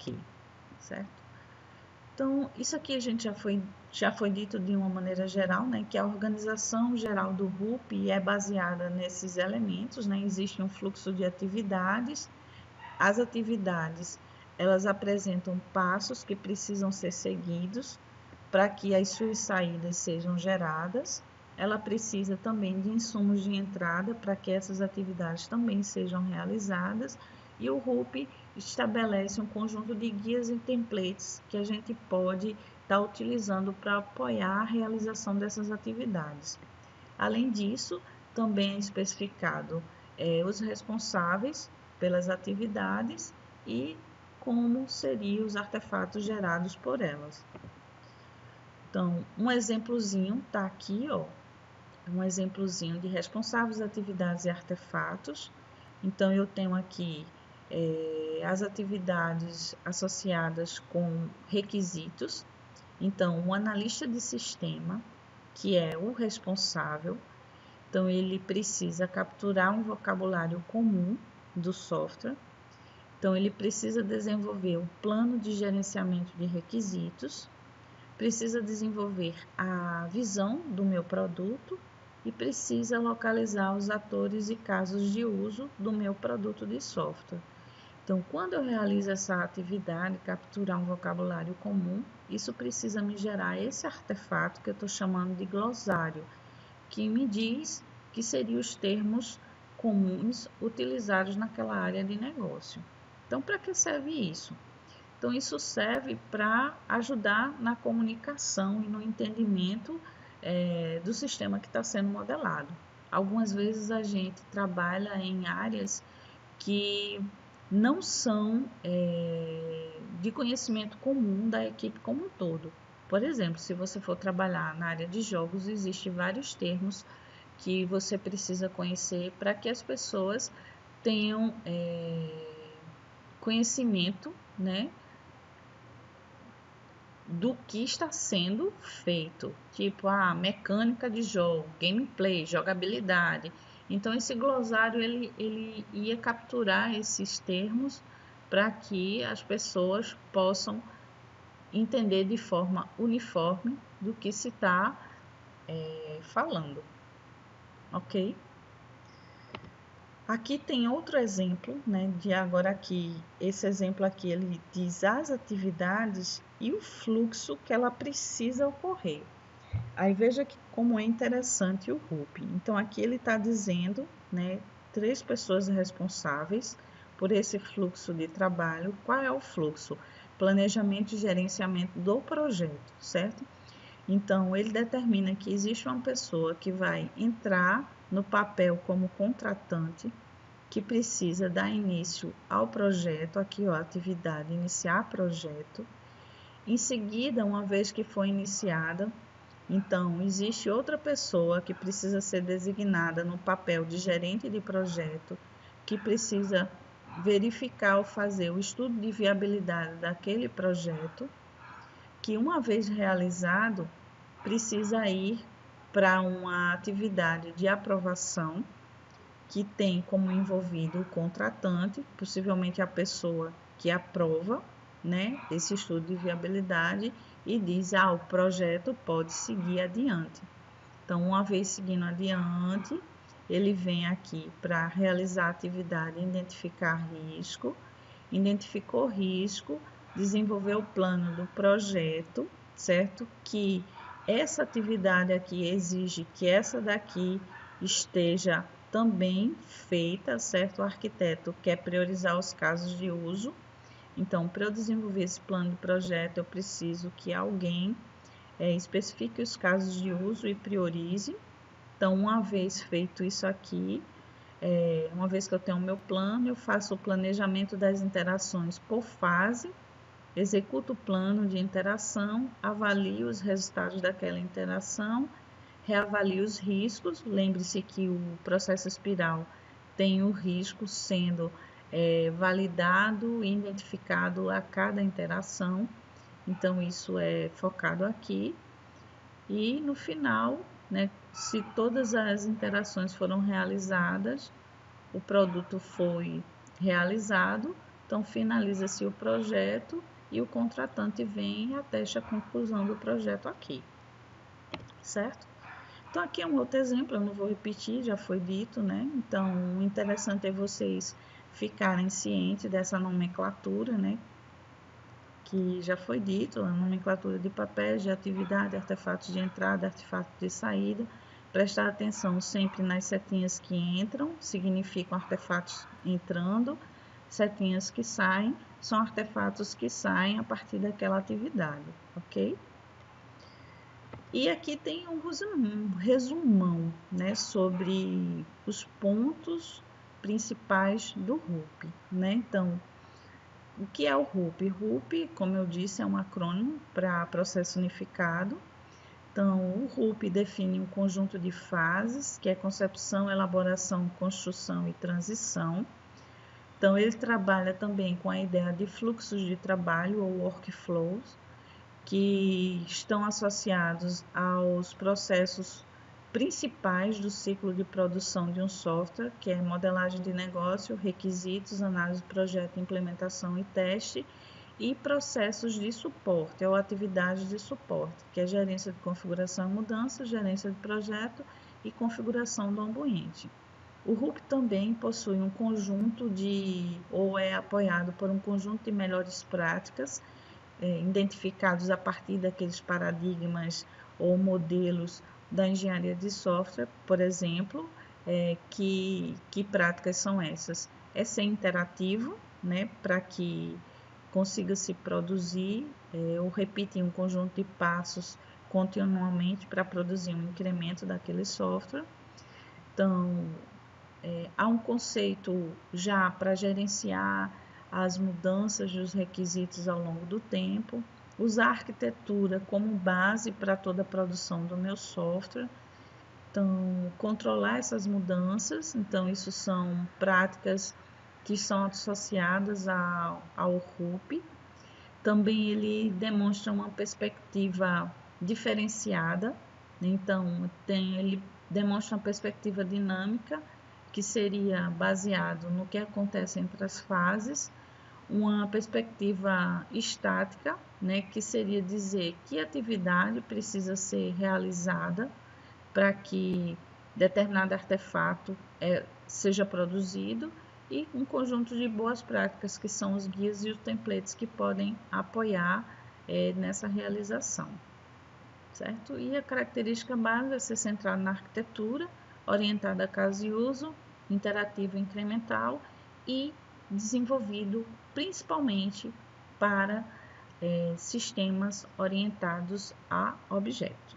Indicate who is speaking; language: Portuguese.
Speaker 1: ok, certo? Então, isso aqui a gente já foi dito de uma maneira geral, né, que a organização geral do RUP é baseada nesses elementos, né, existe um fluxo de atividades, as atividades, elas apresentam passos que precisam ser seguidos para que as suas saídas sejam geradas, ela precisa também de insumos de entrada para que essas atividades também sejam realizadas, e o RUP estabelece um conjunto de guias e templates que a gente pode estar utilizando para apoiar a realização dessas atividades. Além disso, também é especificado os responsáveis pelas atividades e como seriam os artefatos gerados por elas. Então, um exemplozinho está aqui, ó, um exemplozinho de responsáveis, atividades e artefatos. Então, eu tenho aqui as atividades associadas com requisitos. Então, o analista de sistema, que é o responsável, então ele precisa capturar um vocabulário comum do software. Então, ele precisa desenvolver o plano de gerenciamento de requisitos, precisa desenvolver a visão do meu produto e precisa localizar os atores e casos de uso do meu produto de software. Então, quando eu realizo essa atividade, capturar um vocabulário comum, isso precisa me gerar esse artefato que eu estou chamando de glossário, que me diz que seriam os termos comuns utilizados naquela área de negócio. Então, para que serve isso? Então, isso serve para ajudar na comunicação e no entendimento do sistema que está sendo modelado. Algumas vezes a gente trabalha em áreas que não são de conhecimento comum da equipe como um todo. Por exemplo, se você for trabalhar na área de jogos, existem vários termos que você precisa conhecer para que as pessoas tenham conhecimento, né, do que está sendo feito, tipo a mecânica de jogo, gameplay, jogabilidade. Então esse glossário ele ia capturar esses termos para que as pessoas possam entender de forma uniforme do que se está falando, ok? Aqui tem outro exemplo, né, de agora aqui, esse exemplo aqui ele diz as atividades e o fluxo que ela precisa ocorrer. Aí veja que como é interessante o RUP. Então aqui ele está dizendo, né, 3 pessoas responsáveis por esse fluxo de trabalho. Qual é o fluxo? Planejamento e gerenciamento do projeto, certo? Então ele determina que existe uma pessoa que vai entrar no papel como contratante, que precisa dar início ao projeto, aqui ó, atividade, iniciar projeto. Em seguida, uma vez que foi iniciada, então existe outra pessoa que precisa ser designada no papel de gerente de projeto, que precisa verificar ou fazer o estudo de viabilidade daquele projeto, que uma vez realizado, precisa ir para uma atividade de aprovação, que tem como envolvido o contratante, possivelmente a pessoa que aprova, né, esse estudo de viabilidade e diz, o projeto pode seguir adiante. Então, uma vez seguindo adiante, ele vem aqui para realizar a atividade, identificar risco, identificou risco, desenvolver o plano do projeto, certo? Que essa atividade aqui exige que essa daqui esteja também feita, certo? O arquiteto quer priorizar os casos de uso. Então, para eu desenvolver esse plano de projeto, eu preciso que alguém especifique os casos de uso e priorize. Então, uma vez feito isso aqui, uma vez que eu tenho o meu plano, eu faço o planejamento das interações por fase, executo o plano de interação, avalio os resultados daquela interação, reavalio os riscos. Lembre-se que o processo espiral tem o risco sendo validado e identificado a cada interação. Então, isso é focado aqui. E no final, né, se todas as interações foram realizadas, o produto foi realizado, Então, finaliza-se o projeto e o contratante vem e atesta a conclusão do projeto aqui, certo? Então, aqui é um outro exemplo, eu não vou repetir, já foi dito, né? Então, o interessante é vocês ficarem cientes dessa nomenclatura, né? Que já foi dito, a nomenclatura de papéis, de atividade, artefatos de entrada, artefatos de saída. Prestar atenção sempre nas setinhas que entram, significam artefatos entrando, setinhas que saem, são artefatos que saem a partir daquela atividade, ok? E aqui tem um resumão, né, sobre os pontos principais do RUP, né? Então, o que é o RUP? RUP, como eu disse, é um acrônimo para Processo Unificado. Então, o RUP define um conjunto de fases, que é concepção, elaboração, construção e transição. Então, ele trabalha também com a ideia de fluxos de trabalho ou workflows, que estão associados aos processos principais do ciclo de produção de um software, que é modelagem de negócio, requisitos, análise de projeto, implementação e teste, e processos de suporte, ou atividades de suporte, que é gerência de configuração e mudança, gerência de projeto e configuração do ambiente. O RUP também possui um conjunto ou é apoiado por um conjunto de melhores práticas, identificados a partir daqueles paradigmas ou modelos da engenharia de software, por exemplo, que práticas são essas? É ser interativo, né, para que consiga se produzir ou repetir um conjunto de passos continuamente para produzir um incremento daquele software. Então, há um conceito já para gerenciar as mudanças dos requisitos ao longo do tempo, usar a arquitetura como base para toda a produção do meu software. Então, controlar essas mudanças, então isso são práticas que são associadas ao RUP. Também ele demonstra uma perspectiva diferenciada, então ele demonstra uma perspectiva dinâmica, que seria baseado no que acontece entre as fases, uma perspectiva estática, né, que seria dizer que atividade precisa ser realizada para que determinado artefato seja produzido, e um conjunto de boas práticas, que são os guias e os templates que podem apoiar nessa realização, certo? E a característica básica é ser centrado na arquitetura, orientada a caso e uso, interativo e incremental e desenvolvido principalmente para sistemas orientados a objetos.